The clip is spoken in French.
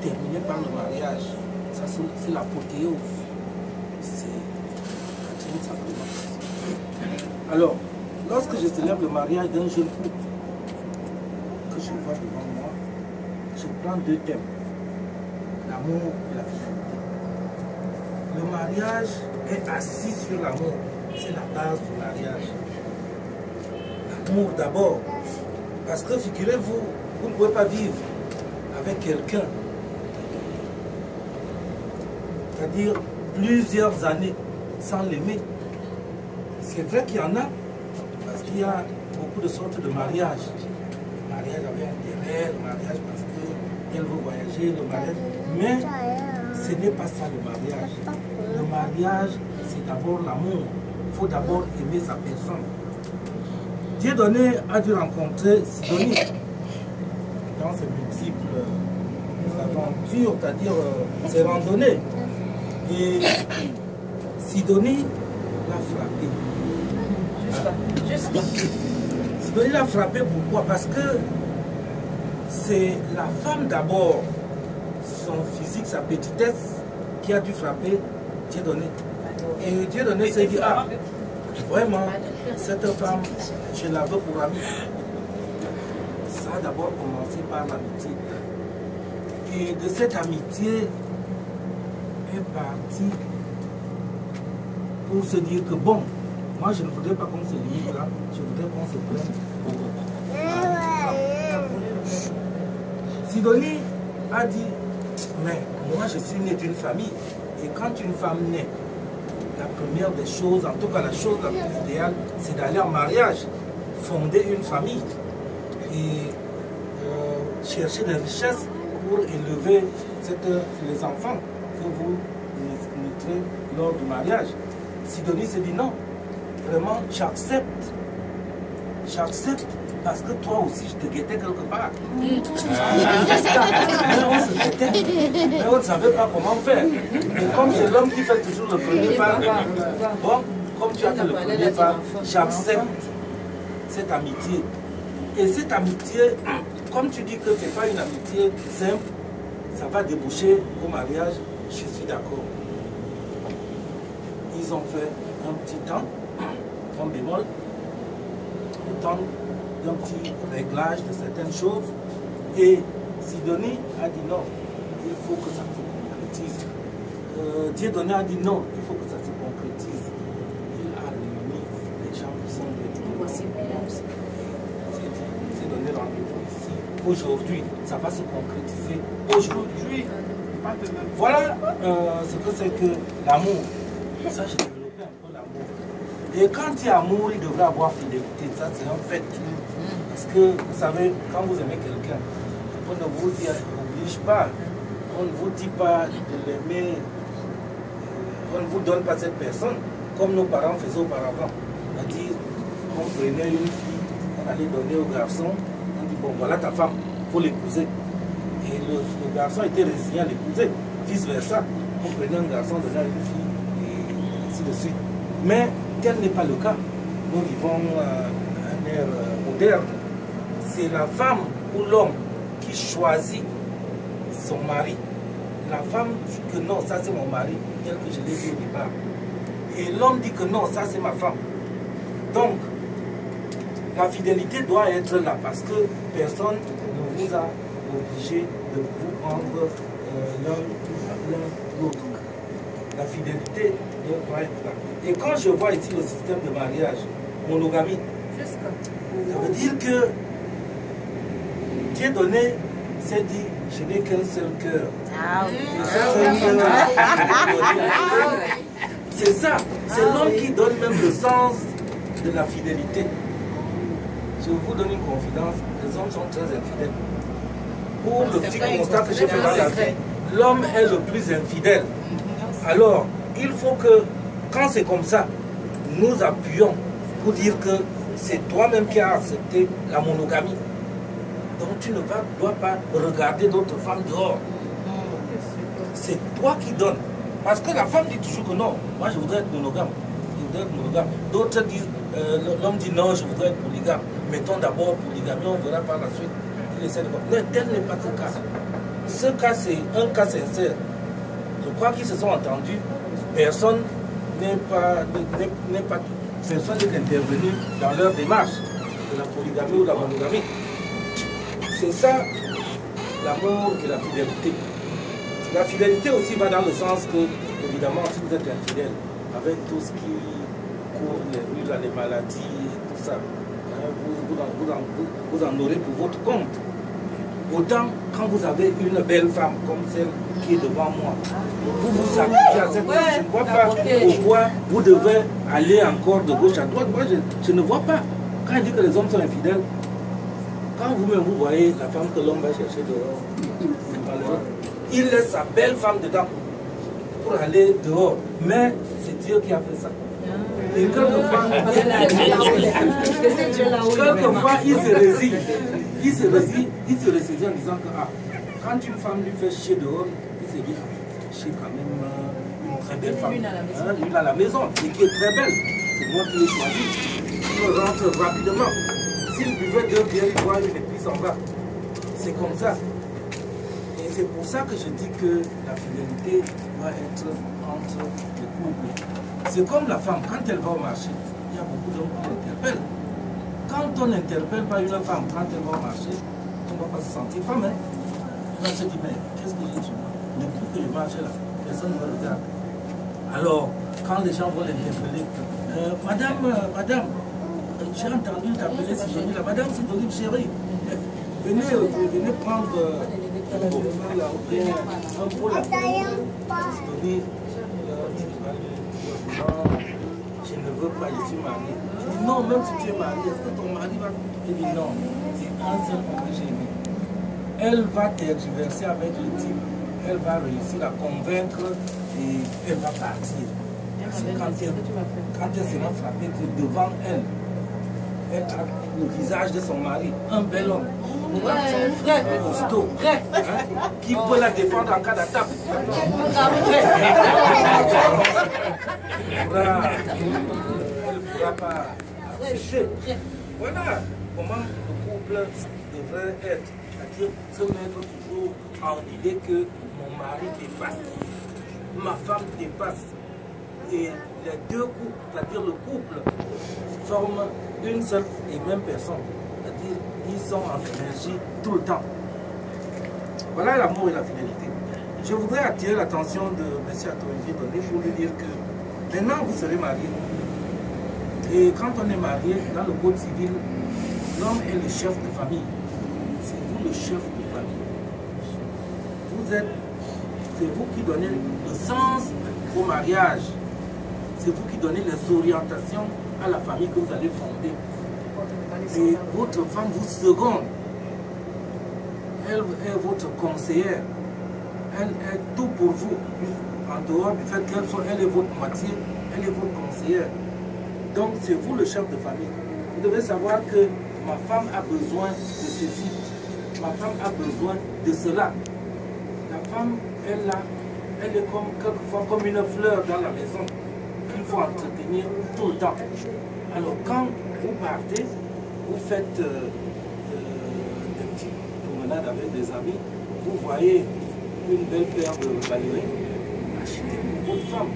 terminer par le mariage. Ça, c'est l'apothéose. C'est un sacrement. Alors, lorsque je célèbre le mariage d'un jeune couple, que je vois devant moi, je prends deux thèmes. L'amour et la fidélité. Le mariage est assis sur l'amour. C'est la base du mariage. L'amour d'abord. Parce que figurez-vous, vous ne pouvez pas vivre avec quelqu'un, c'est-à-dire plusieurs années sans l'aimer. C'est vrai qu'il y en a, parce qu'il y a beaucoup de sortes de mariages. Le mariage avec intérêt, le mariage parce qu'elle veut voyager, le mariage. Mais ce n'est pas ça le mariage. Le mariage, c'est d'abord l'amour. Il faut d'abord aimer sa personne. Dieudonné a dû rencontrer Sidonie dans ses multiples aventures, c'est-à-dire ses randonnées. Et Sidonie l'a frappé. Sidonie l'a frappé pourquoi? Parce que c'est la femme d'abord, son physique, sa petitesse, qui a dû frapper Dieudonné. Et Dieudonné s'est dit, ah, vraiment, cette femme, je la veux pour amie. Ça a d'abord commencé par l'amitié. Et de cette amitié est parti pour se dire que bon, moi je ne voudrais pas qu'on se limite là, je voudrais qu'on se prenne pour Sidonie a dit, mais moi je suis né d'une famille. Et quand une femme naît, la première des choses, en tout cas la chose la plus idéale, c'est d'aller en mariage, fonder une famille et chercher des richesses pour élever les enfants que vous naîtrez lors du mariage. Sidonie s'est dit non, vraiment j'accepte. J'accepte parce que toi aussi je te guettais quelque part. Mais on se guettait, mais on ne savait pas comment faire. Et comme c'est l'homme qui fait toujours le premier pas, bon, comme tu as fait le premier pas, j'accepte cette amitié. Et cette amitié, comme tu dis que ce n'est pas une amitié simple, ça va déboucher au mariage, je suis d'accord. Ils ont fait un petit temps, en bémol, le temps d'un petit réglage de certaines choses. Et Sidonie a dit non, il faut que ça se concrétise. Dieudonné a dit non, il faut que ça se concrétise. Il a réuni les gens qui sont les donné rendez-vous ici. Aujourd'hui, ça va se concrétiser. Aujourd'hui, voilà ce que c'est que l'amour. Ça, j'ai développé un peu l'amour. Et quand il y a amour, il devrait avoir fidélité. Ça, c'est un fait. Parce que, vous savez, quand vous aimez quelqu'un, on ne vous oblige pas. On ne vous dit pas de l'aimer. On ne vous donne pas cette personne comme nos parents faisaient auparavant. C'est-à-dire, on prenait une fille, on allait donner au garçon, on dit bon voilà ta femme, il faut l'épouser. Et le garçon était résigné à l'épouser, vice versa. On prenait un garçon, donnait à une fille, et ainsi de suite. Mais tel n'est pas le cas. Nous vivons un ère moderne. C'est la femme ou l'homme qui choisit son mari. La femme dit que non, ça c'est mon mari, tel que je l'ai dit au départ. Et l'homme dit que non, ça c'est ma femme. Donc, la fidélité doit être là parce que personne ne vous a obligé de vous prendre l'un l'autre. La fidélité doit être là. Et quand je vois ici le système de mariage, monogamie, ça veut dire que Dieudonné s'est dit, je n'ai qu'un seul cœur. C'est ça, c'est l'homme qui donne même le sens de la fidélité. Je vous donne une confidence, les hommes sont très infidèles. Pour le petit constat que j'ai fait dans la vie, l'homme est le plus infidèle. Alors, il faut que, quand c'est comme ça, nous appuyons pour dire que c'est toi-même qui as accepté la monogamie. Donc tu ne dois pas regarder d'autres femmes dehors. C'est toi qui donnes. Parce que la femme dit toujours que non, moi je voudrais être monogame. D'autres disent, l'homme dit non, je voudrais être polygame. Mettons d'abord polygamie, on verra par la suite. Il essaie de voir. Mais tel n'est pas le cas. ce cas, c'est un cas sincère. Je crois qu'ils se sont entendus. Personne n'est intervenu dans leur démarche de la polygamie ou de la monogamie. C'est ça, l'amour et la fidélité. La fidélité aussi va dans le sens que, évidemment, si vous êtes infidèle, avec tout ce qui court les rues, les maladies, tout ça, vous en aurez pour votre compte. Autant quand vous avez une belle femme comme celle qui est devant moi, vous vous sacrifiez à cette femme. Je ne vois pas pourquoi vous devez aller encore de gauche à droite. Moi, je ne vois pas. Quand il dit que les hommes sont infidèles, quand vous-même vous voyez la femme que l'homme va chercher dehors, il laisse sa belle femme dedans pour aller dehors. Mais c'est Dieu qui a fait ça. Et quelquefois, il se résille. Il se ressaisit en disant que quand une femme lui fait chier dehors, il se dit, j'ai quand même une très belle femme. Une à la maison, et qui est très belle. C'est moi qui l'ai choisi. Il rentre rapidement. S'il buvait 2 bières, il boit une et puis il s'en va. C'est comme ça. Et c'est pour ça que je dis que la fidélité doit être entre les couples. C'est comme la femme, quand elle va au marché, il y a beaucoup d'hommes qui l'interpellent. Quand on n'interpelle pas une femme, quand elle va au marché, on ne va pas se sentir femme. Hein? On va se dire, mais qu'est-ce que j'ai sur moi? Le coup que je marche là, personne ne me regarde. Alors, quand les gens vont l'interpeller, madame, j'ai entendu t'appeler Sidonie là. Madame Sidonie, chérie, venez prendre un bouquet là, ou bien un pot là. Sidonie, non, je ne veux pas, je suis mariée. Je dis non, même si tu es mariée, est-ce que ton mari va... Elle dit non, c'est un seul homme que j'ai vu. Elle va tergiverser avec le type, elle va réussir à convaincre et elle va partir. Parce que quand elle sera frappée devant elle, elle a le visage de son mari, un bel homme. Frère, costaud, qui peut la défendre en cas d'attaque. Elle ne pourra pas afficher. Voilà comment le couple devrait être. C'est-à-dire se mettre toujours en idée que mon mari dépasse, ma femme dépasse. Et les deux couples, c'est-à-dire le couple, forment une seule et même personne. C'est-à-dire ils sont en énergie tout le temps. Voilà l'amour et la fidélité. Je voudrais attirer l'attention de M. Atovier Donné pour lui dire que maintenant vous serez mariés. Et quand on est marié, dans le code civil, l'homme est le chef de famille. C'est vous le chef de famille. C'est vous qui donnez le sens au mariage. C'est vous qui donnez les orientations à la famille que vous allez fonder. Et votre femme vous seconde. Elle est votre conseillère. Elle est tout pour vous. En dehors du fait qu'elle est votre moitié, elle est votre conseillère. Donc c'est vous le chef de famille. Vous devez savoir que ma femme a besoin de ceci. Ma femme a besoin de cela. La femme, elle est comme, quelquefois comme une fleur dans la maison qu'il faut entretenir tout le temps. Alors quand vous partez, vous faites des petites promenades avec des amis, vous voyez une belle paire de ballerines, achetez pour votre femme.